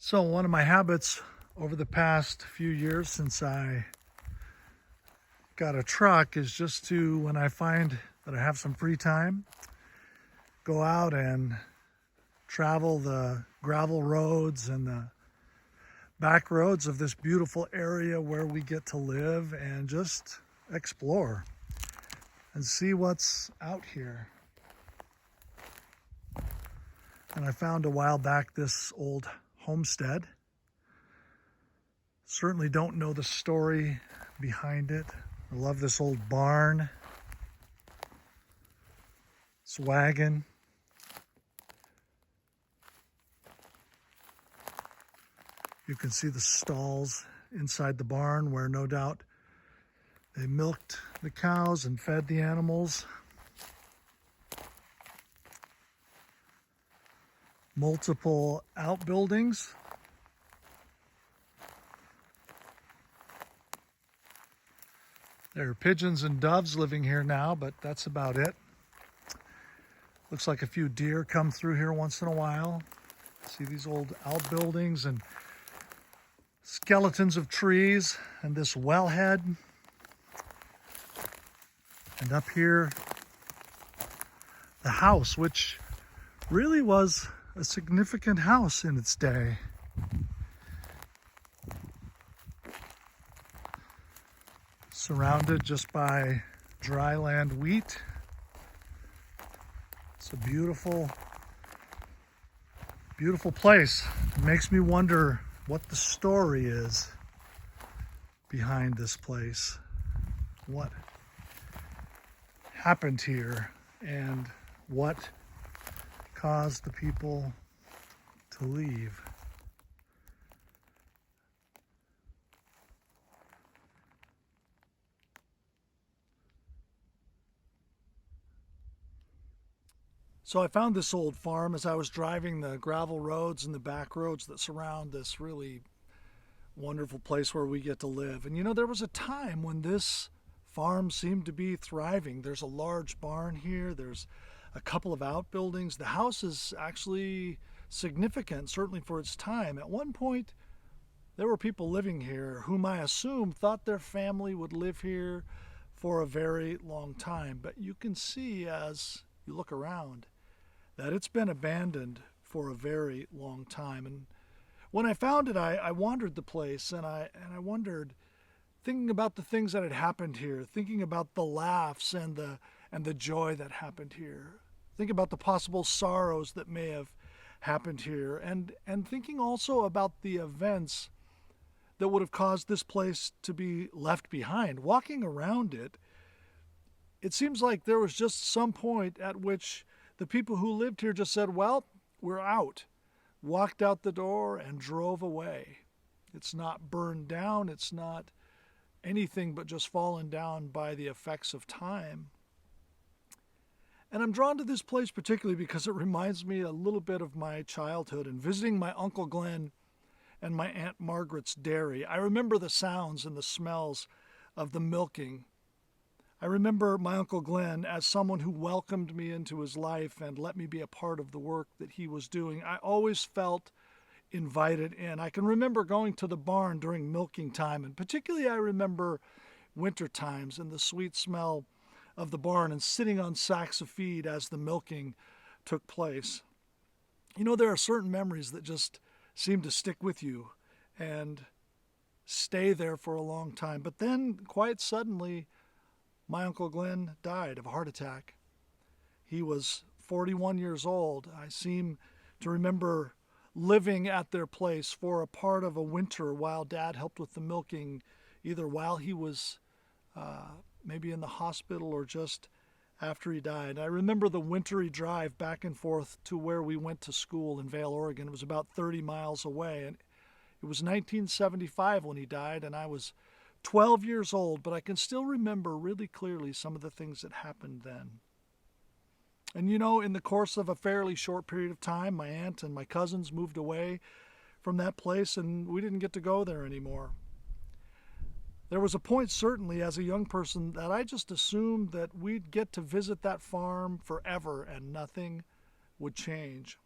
So one of my habits over the past few years since I got a truck is just to, when I find that I have some free time, go out and travel the gravel roads and the back roads of this beautiful area where we get to live and just explore and see what's out here. And I found a while back this old homestead. Certainly don't know the story behind it. I love this old barn, this wagon. You can see the stalls inside the barn where no doubt they milked the cows and fed the animals. Multiple outbuildings. There are pigeons and doves living here now, but that's about it. Looks like a few deer come through here once in a while. See these old outbuildings and skeletons of trees and this wellhead. And up here, the house, which really was a significant house in its day. Surrounded just by dry land wheat. It's a beautiful, beautiful place. It makes me wonder what the story is behind this place. What happened here and what caused the people to leave. So I found this old farm as I was driving the gravel roads and the back roads that surround this really wonderful place where we get to live. And you know, there was a time when this farm seemed to be thriving. There's a large barn here. There's a couple of outbuildings. The house is actually significant, certainly for its time. At one point, there were people living here whom I assume thought their family would live here for a very long time. But you can see as you look around that it's been abandoned for a very long time. And when I found it, I wandered the place and I wondered, thinking about the things that had happened here, thinking about the laughs and the joy that happened here. Think about the possible sorrows that may have happened here, and thinking also about the events that would have caused this place to be left behind. Walking around it, it seems like there was just some point at which the people who lived here just said, well, we're out, walked out the door and drove away. It's not burned down, it's not anything but just fallen down by the effects of time. And I'm drawn to this place particularly because it reminds me a little bit of my childhood and visiting my Uncle Glenn and my Aunt Margaret's dairy. I remember the sounds and the smells of the milking. I remember my Uncle Glenn as someone who welcomed me into his life and let me be a part of the work that he was doing. I always felt invited in. I can remember going to the barn during milking time, and particularly I remember winter times and the sweet smell of the barn and sitting on sacks of feed as the milking took place. You know, there are certain memories that just seem to stick with you and stay there for a long time. But then, quite suddenly, my Uncle Glenn died of a heart attack. He was 41 years old. I seem to remember living at their place for a part of a winter while Dad helped with the milking, either while he was maybe in the hospital or just after he died. I remember the wintry drive back and forth to where we went to school in Vail, Oregon. It was about 30 miles away, and it was 1975 when he died, and I was 12 years old, but I can still remember really clearly some of the things that happened then. And you know, in the course of a fairly short period of time, my aunt and my cousins moved away from that place, and we didn't get to go there anymore. There was a point, certainly, as a young person, that I just assumed that we'd get to visit that farm forever and nothing would change.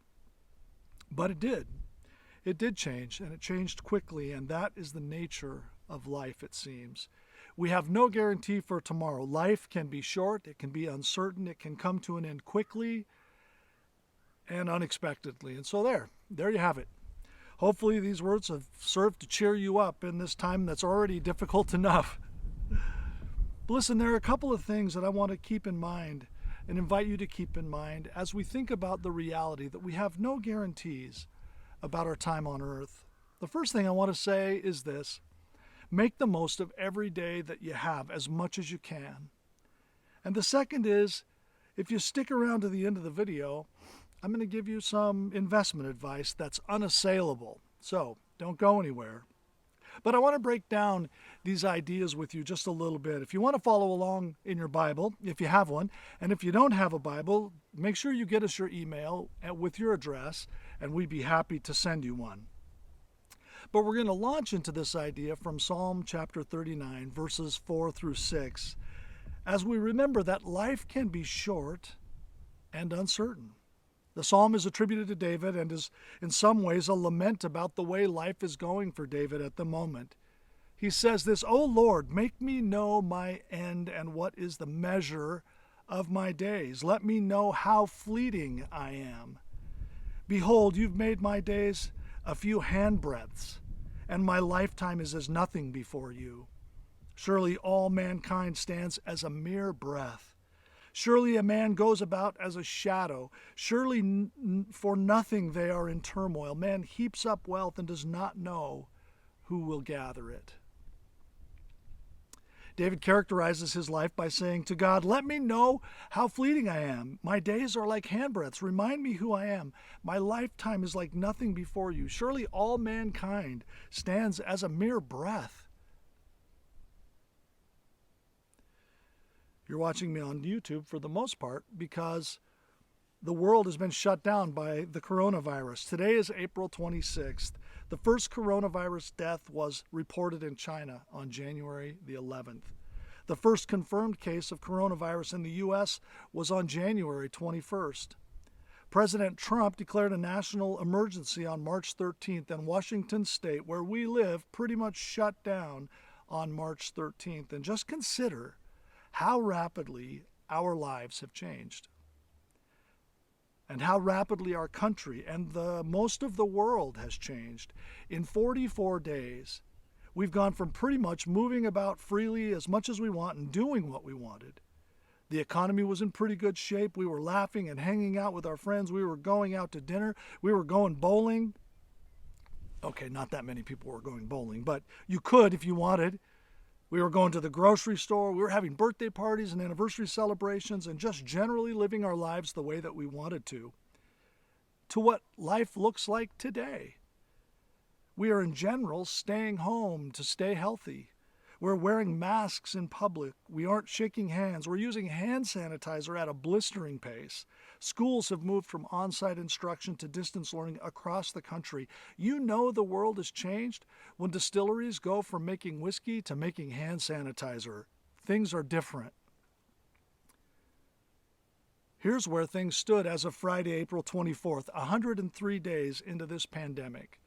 But it did. It did change, and it changed quickly, and that is the nature of life, it seems. We have no guarantee for tomorrow. Life can be short, it can be uncertain, it can come to an end quickly and unexpectedly. And so there you have it. Hopefully these words have served to cheer you up in this time that's already difficult enough. But listen, there are a couple of things that I want to keep in mind and invite you to keep in mind as we think about the reality that we have no guarantees about our time on earth. The first thing I want to say is this: make the most of every day that you have as much as you can. And the second is, if you stick around to the end of the video, I'm going to give you some investment advice that's unassailable. So don't go anywhere. But I want to break down these ideas with you just a little bit. If you want to follow along in your Bible, if you have one, and if you don't have a Bible, make sure you get us your email with your address, and we'd be happy to send you one. But we're going to launch into this idea from Psalm chapter 39, verses 4 through 6, as we remember that life can be short and uncertain. The psalm is attributed to David and is in some ways a lament about the way life is going for David at the moment. He says this, "O Lord, make me know my end and what is the measure of my days. Let me know how fleeting I am. Behold, you've made my days a few handbreadths, and my lifetime is as nothing before you. Surely all mankind stands as a mere breath. Surely a man goes about as a shadow. Surely for nothing they are in turmoil. Man heaps up wealth and does not know who will gather it." David characterizes his life by saying to God, "Let me know how fleeting I am. My days are like handbreadths. Remind me who I am. My lifetime is like nothing before you. Surely all mankind stands as a mere breath." You're watching me on YouTube for the most part because the world has been shut down by the coronavirus. Today is April 26th. The first coronavirus death was reported in China on January the 11th. The first confirmed case of coronavirus in the U.S. was on January 21st. President Trump declared a national emergency on March 13th, and Washington State, where we live, pretty much shut down on March 13th. And just consider how rapidly our lives have changed, and how rapidly our country and the most of the world has changed. In 44 days, we've gone from pretty much moving about freely as much as we want and doing what we wanted. The economy was in pretty good shape. We were laughing and hanging out with our friends. We were going out to dinner. We were going bowling. Okay, not that many people were going bowling, but you could if you wanted. We were going to the grocery store. We were having birthday parties and anniversary celebrations and just generally living our lives the way that we wanted to what life looks like today. We are in general staying home to stay healthy. We're wearing masks in public. We aren't shaking hands. We're using hand sanitizer at a blistering pace. Schools have moved from on-site instruction to distance learning across the country. You know the world has changed when distilleries go from making whiskey to making hand sanitizer. Things are different. Here's where things stood as of Friday, April 24th, 103 days into this pandemic.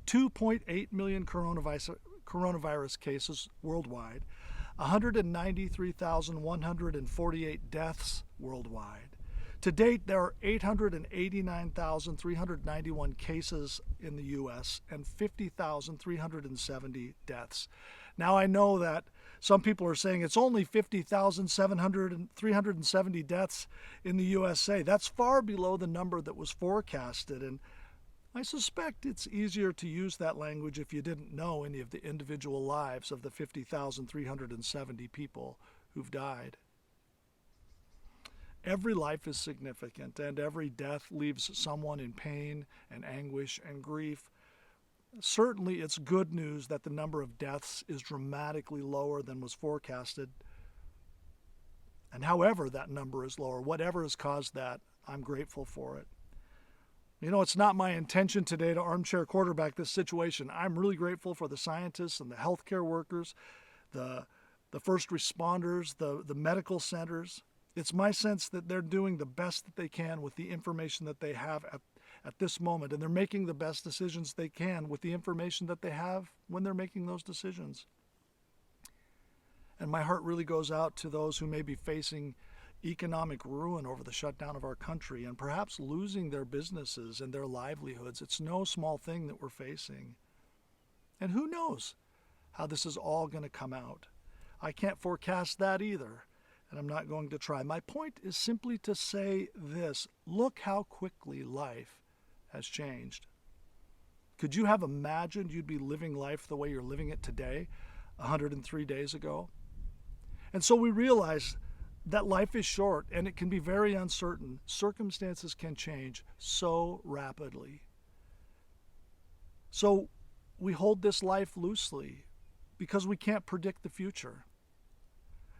2.8 million coronavirus cases worldwide, 193,148 deaths worldwide. To date, there are 889,391 cases in the U.S. and 50,370 deaths. Now, I know that some people are saying it's only 50,370 deaths in the USA. That's far below the number that was forecasted, and I suspect it's easier to use that language if you didn't know any of the individual lives of the 50,370 people who've died. Every life is significant, and every death leaves someone in pain and anguish and grief. Certainly, it's good news that the number of deaths is dramatically lower than was forecasted. And however that number is lower, whatever has caused that, I'm grateful for it. You know, it's not my intention today to armchair quarterback this situation. I'm really grateful for the scientists and the healthcare workers, the first responders, the medical centers. It's my sense that they're doing the best that they can with the information that they have at this moment, and they're making the best decisions they can with the information that they have when they're making those decisions. And my heart really goes out to those who may be facing economic ruin over the shutdown of our country and perhaps losing their businesses and their livelihoods. It's no small thing that we're facing. And who knows how this is all going to come out? I can't forecast that either, and I'm not going to try. My point is simply to say this: look how quickly life has changed. Could you have imagined you'd be living life the way you're living it today, 103 days ago? And so we realize that life is short and it can be very uncertain. Circumstances can change so rapidly. So we hold this life loosely because we can't predict the future.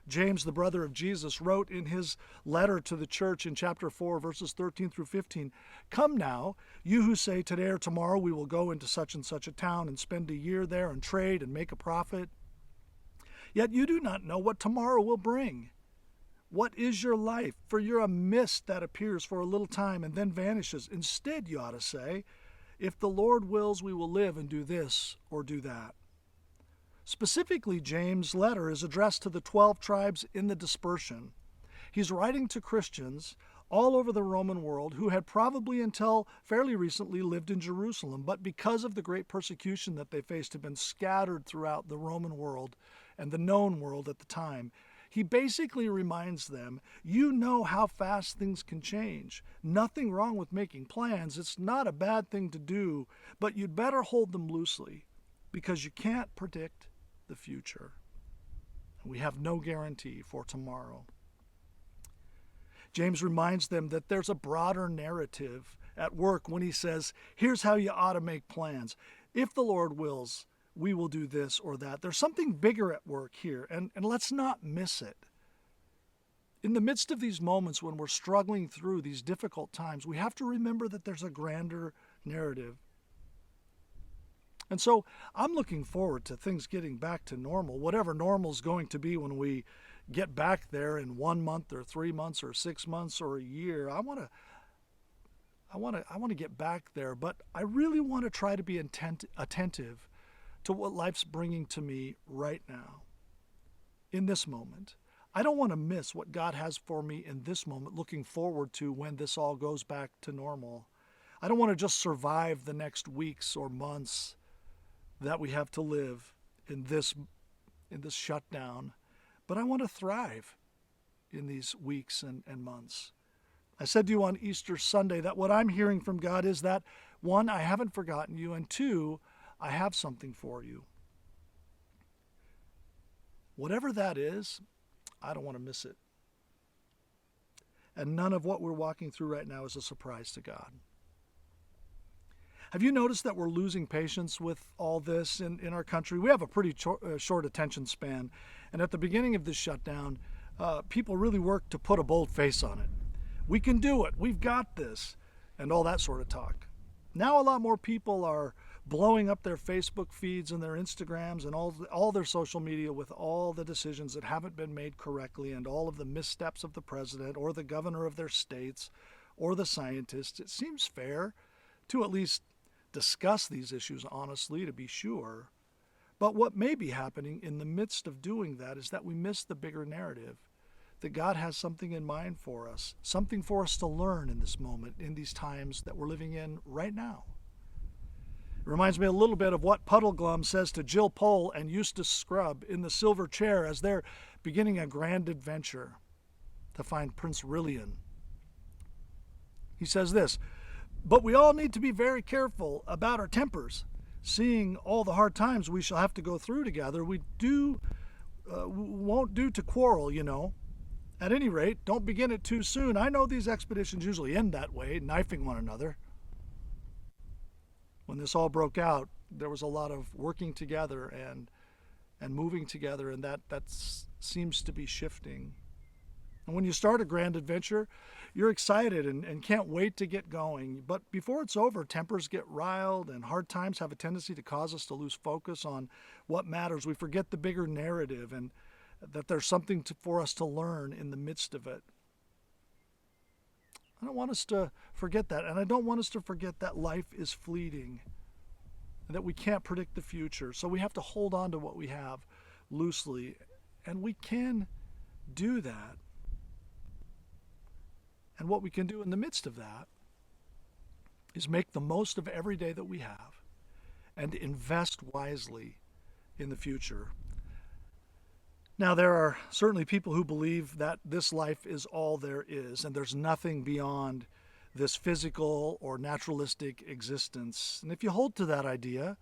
James, the brother of Jesus, wrote in his letter to the church in chapter 4, verses 13 through 15, "Come now, you who say today or tomorrow we will go into such and such a town and spend a year there and trade and make a profit. Yet you do not know what tomorrow will bring. What is your life? For you're a mist that appears for a little time and then vanishes. Instead, you ought to say, if the Lord wills, we will live and do this or do that." Specifically, James' letter is addressed to the 12 tribes in the dispersion. He's writing to Christians all over the Roman world who had probably until fairly recently lived in Jerusalem, but because of the great persecution that they faced had been scattered throughout the Roman world and the known world at the time. He basically reminds them, you know how fast things can change. Nothing wrong with making plans. It's not a bad thing to do, but you'd better hold them loosely because you can't predict the future. We have no guarantee for tomorrow. James reminds them that there's a broader narrative at work when he says, here's how you ought to make plans. If the Lord wills, we will do this or that. There's something bigger at work here, and let's not miss it. In the midst of these moments when we're struggling through these difficult times, we have to remember that there's a grander narrative. And so I'm looking forward to things getting back to normal, whatever normal is going to be when we get back there in 1 month or 3 months or 6 months or a year. I want to get back there, but I really want to try to be attentive to what life's bringing to me right now, in this moment. I don't want to miss what God has for me in this moment, looking forward to when this all goes back to normal. I don't want to just survive the next weeks or months that we have to live in this shutdown, but I want to thrive in these weeks and months. I said to you on Easter Sunday that what I'm hearing from God is that, 1, I haven't forgotten you, and 2, I have something for you. Whatever that is, I don't want to miss it. And none of what we're walking through right now is a surprise to God. Have you noticed that we're losing patience with all this in our country? We have a pretty short attention span. And at the beginning of this shutdown, people really worked to put a bold face on it. We can do it. We've got this. And all that sort of talk. Now a lot more people are blowing up their Facebook feeds and their Instagrams and all their social media with all the decisions that haven't been made correctly and all of the missteps of the president or the governor of their states or the scientists. It seems fair to at least discuss these issues honestly, to be sure. But what may be happening in the midst of doing that is that we miss the bigger narrative, that God has something in mind for us, something for us to learn in this moment, in these times that we're living in right now. It reminds me a little bit of what Puddleglum says to Jill Pole and Eustace Scrubb in the silver chair as they're beginning a grand adventure to find Prince Rilian. He says this, "But we all need to be very careful about our tempers, seeing all the hard times we shall have to go through together. We won't do to quarrel, you know. At any rate, don't begin it too soon. I know these expeditions usually end that way, knifing one another." When this all broke out, there was a lot of working together and moving together, and that seems to be shifting. And when you start a grand adventure, you're excited and can't wait to get going. But before it's over, tempers get riled, and hard times have a tendency to cause us to lose focus on what matters. We forget the bigger narrative and that there's something for us to learn in the midst of it. I don't want us to forget that. And I don't want us to forget that life is fleeting and that we can't predict the future. So we have to hold on to what we have loosely. And we can do that. And what we can do in the midst of that is make the most of every day that we have and invest wisely in the future. Now, there are certainly people who believe that this life is all there is, and there's nothing beyond this physical or naturalistic existence. And if you hold to that idea,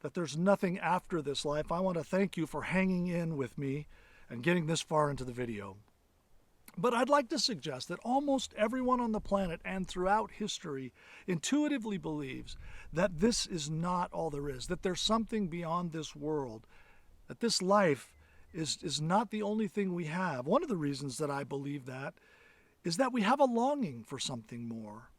that there's nothing after this life, I want to thank you for hanging in with me and getting this far into the video. But I'd like to suggest that almost everyone on the planet and throughout history intuitively believes that this is not all there is, that there's something beyond this world, that this life is not the only thing we have. One of the reasons that I believe that is that we have a longing for something more.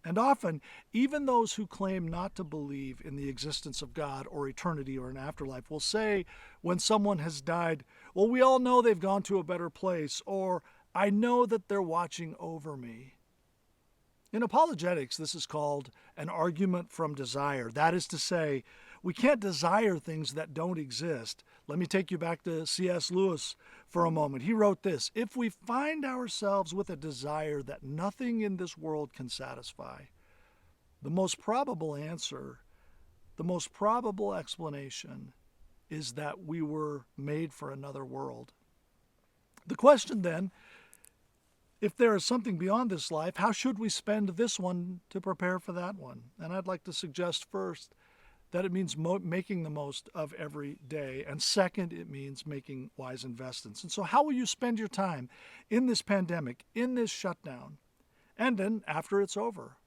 And often, even those who claim not to believe in the existence of God or eternity or an afterlife will say when someone has died, well, we all know they've gone to a better place, or I know that they're watching over me. In apologetics, this is called an argument from desire. That is to say, we can't desire things that don't exist. Let me take you back to C.S. Lewis for a moment. He wrote this: if we find ourselves with a desire that nothing in this world can satisfy, the most probable answer, the most probable explanation is that we were made for another world. The question then, if there is something beyond this life, how should we spend this one to prepare for that one? And I'd like to suggest first that it means making the most of every day. And second, it means making wise investments. And so how will you spend your time in this pandemic, in this shutdown, and then after it's over?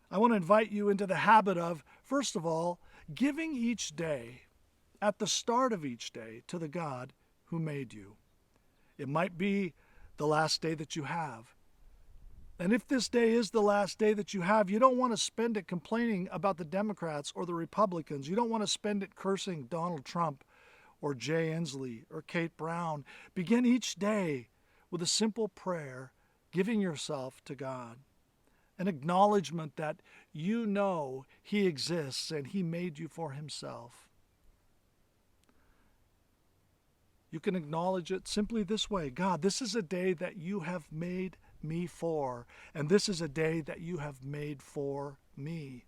I want to invite you into the habit of, first of all, giving each day, at the start of each day, to the God who made you. It might be the last day that you have. And if this day is the last day that you have, you don't want to spend it complaining about the Democrats or the Republicans. You don't want to spend it cursing Donald Trump or Jay Inslee or Kate Brown. Begin each day with a simple prayer, giving yourself to God. An acknowledgement that you know He exists and He made you for Himself. You can acknowledge it simply this way: God, this is a day that you have made me for, and this is a day that you have made for me.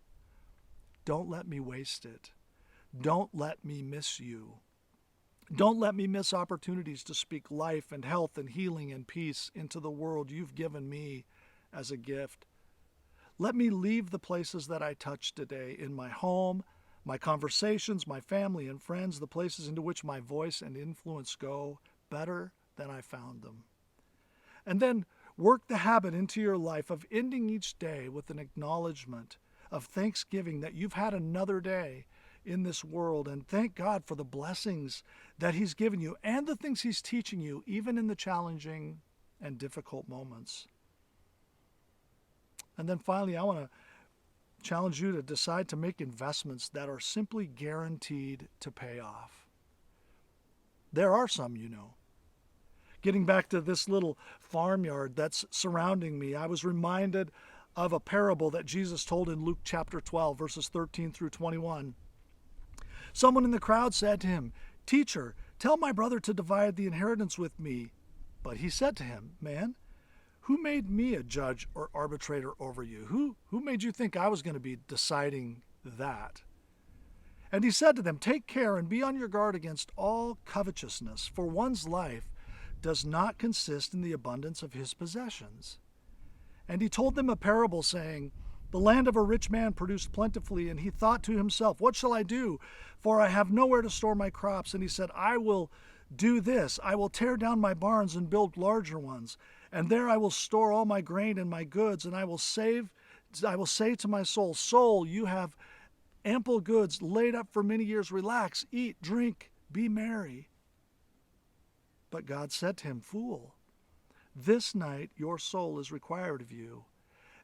Don't let me waste it. Don't let me miss you. Don't let me miss opportunities to speak life and health and healing and peace into the world you've given me as a gift. Let me leave the places that I touch today, in my home, my conversations, my family and friends, the places into which my voice and influence go, better than I found them. And then work the habit into your life of ending each day with an acknowledgement of thanksgiving that you've had another day in this world, and thank God for the blessings that He's given you and the things He's teaching you, even in the challenging and difficult moments. And then finally, I want to challenge you to decide to make investments that are simply guaranteed to pay off. There are some, you know. Getting back to this little farmyard that's surrounding me, I was reminded of a parable that Jesus told in Luke chapter 12, verses 13 through 21. Someone in the crowd said to Him, "Teacher, tell my brother to divide the inheritance with me." But He said to him, "Man, who made me a judge or arbitrator over you? Who made you think I was going to be deciding that?" And He said to them, "Take care and be on your guard against all covetousness, for one's life does not consist in the abundance of his possessions." And He told them a parable, saying, "The land of a rich man produced plentifully, and he thought to himself, 'What shall I do? For I have nowhere to store my crops.' And he said, 'I will do this. I will tear down my barns and build larger ones, and there I will store all my grain and my goods, and I will say to my soul, Soul, you have ample goods laid up for many years. Relax, eat, drink, be merry.' But God said to him, 'Fool, this night your soul is required of you,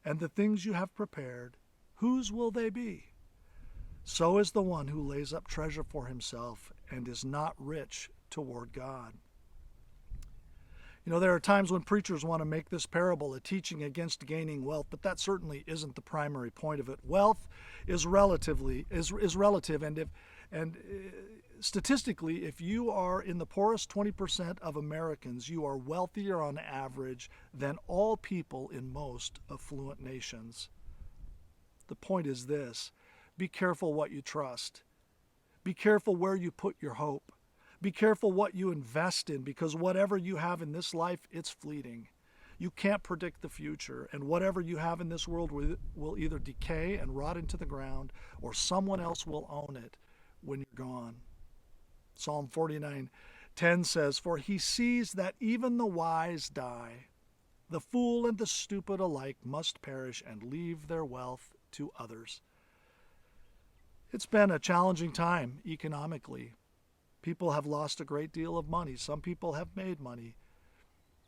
and the things you have prepared, whose will they be? So is the one who lays up treasure for himself and is not rich toward God.'" There are times when preachers want to make this parable a teaching against gaining wealth, but that certainly isn't the primary point of it. Wealth is relative, and statistically, if you are in the poorest 20% of Americans, you are wealthier on average than all people in most affluent nations. The point is this: be careful what you trust. Be careful where you put your hope. Be careful what you invest in, because whatever you have in this life, it's fleeting. You can't predict the future, and whatever you have in this world will either decay and rot into the ground, or someone else will own it when you're gone. Psalm 49:10 says, "For he sees that even the wise die. The fool and the stupid alike must perish and leave their wealth to others." It's been a challenging time economically. People have lost a great deal of money. Some people have made money.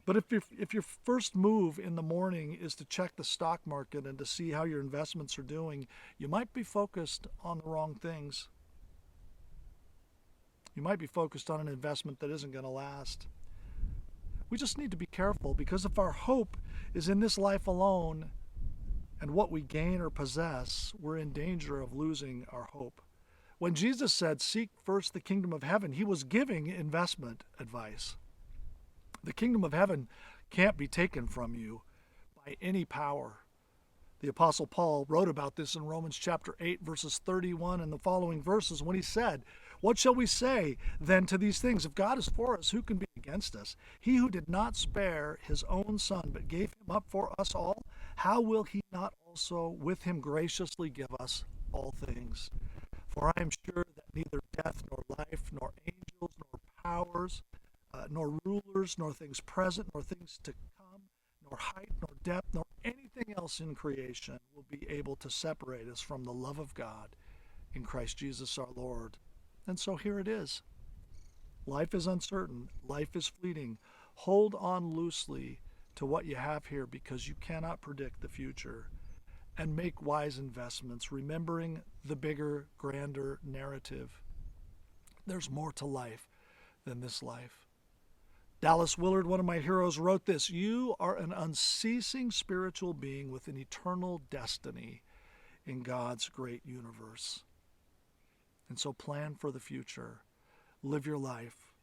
But if your first move in the morning is to check the stock market and to see how your investments are doing, you might be focused on the wrong things. You might be focused on an investment that isn't going to last. We just need to be careful, because if our hope is in this life alone and what we gain or possess, we're in danger of losing our hope. When Jesus said, "Seek first the kingdom of heaven," he was giving investment advice. The kingdom of heaven can't be taken from you by any power. The Apostle Paul wrote about this in Romans chapter 8, verses 31 and the following verses, when he said, "What shall we say then to these things? If God is for us, who can be against us? He who did not spare his own son, but gave him up for us all, how will he not also with him graciously give us all things? For I am sure that neither death, nor life, nor angels, nor powers, nor rulers, nor things present, nor things to come, nor height, nor depth, nor anything else in creation will be able to separate us from the love of God in Christ Jesus our Lord." And so here it is. Life is uncertain. Life is fleeting. Hold on loosely to what you have here, because you cannot predict the future. And make wise investments, remembering the bigger, grander narrative. There's more to life than this life. Dallas Willard, one of my heroes, wrote this: "You are an unceasing spiritual being with an eternal destiny in God's great universe." And so plan for the future. Live your life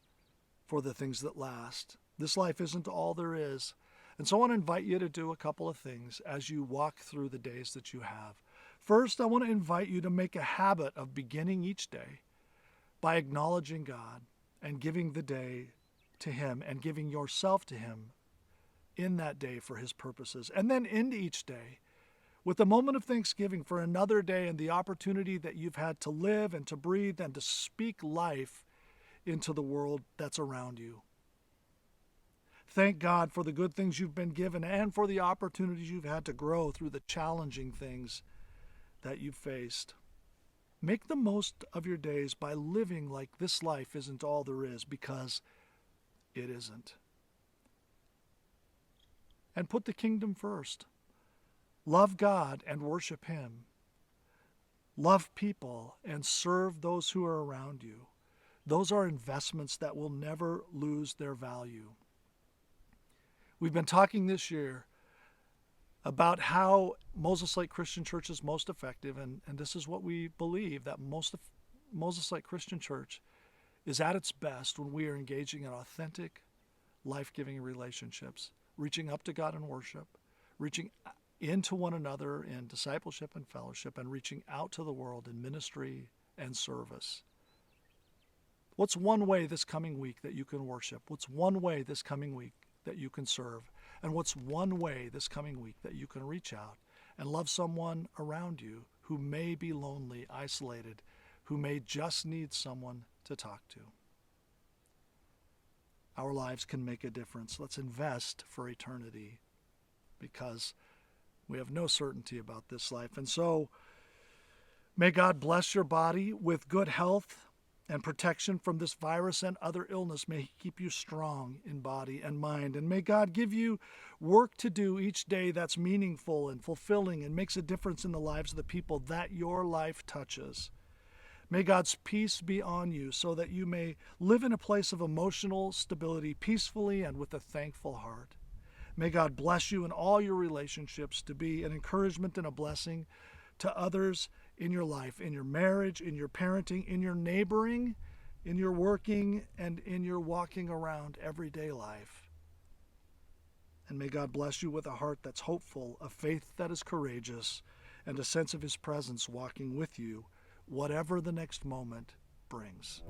for the things that last. This life isn't all there is. And so I want to invite you to do a couple of things as you walk through the days that you have. First, I want to invite you to make a habit of beginning each day by acknowledging God and giving the day to Him and giving yourself to Him in that day for His purposes. And then end each day with a moment of thanksgiving for another day and the opportunity that you've had to live and to breathe and to speak life into the world that's around you. Thank God for the good things you've been given and for the opportunities you've had to grow through the challenging things that you've faced. Make the most of your days by living like this life isn't all there is, because it isn't. And put the kingdom first. Love God and worship Him. Love people and serve those who are around you. Those are investments that will never lose their value. We've been talking this year about how Moses Lake Christian Church is most effective, and this is what we believe, that Moses Lake Christian Church is at its best when we are engaging in authentic, life-giving relationships, reaching up to God in worship, reaching into one another in discipleship and fellowship, and reaching out to the world in ministry and service. What's one way this coming week that you can worship? What's one way this coming week that you can serve? And what's one way this coming week that you can reach out and love someone around you who may be lonely, isolated, who may just need someone to talk to? Our lives can make a difference. Let's invest for eternity, because we have no certainty about this life. And so may God bless your body with good health and protection from this virus and other illness. May He keep you strong in body and mind. And may God give you work to do each day that's meaningful and fulfilling and makes a difference in the lives of the people that your life touches. May God's peace be on you so that you may live in a place of emotional stability peacefully and with a thankful heart. May God bless you in all your relationships to be an encouragement and a blessing to others in your life, in your marriage, in your parenting, in your neighboring, in your working, and in your walking around everyday life. And may God bless you with a heart that's hopeful, a faith that is courageous, and a sense of His presence walking with you, whatever the next moment brings.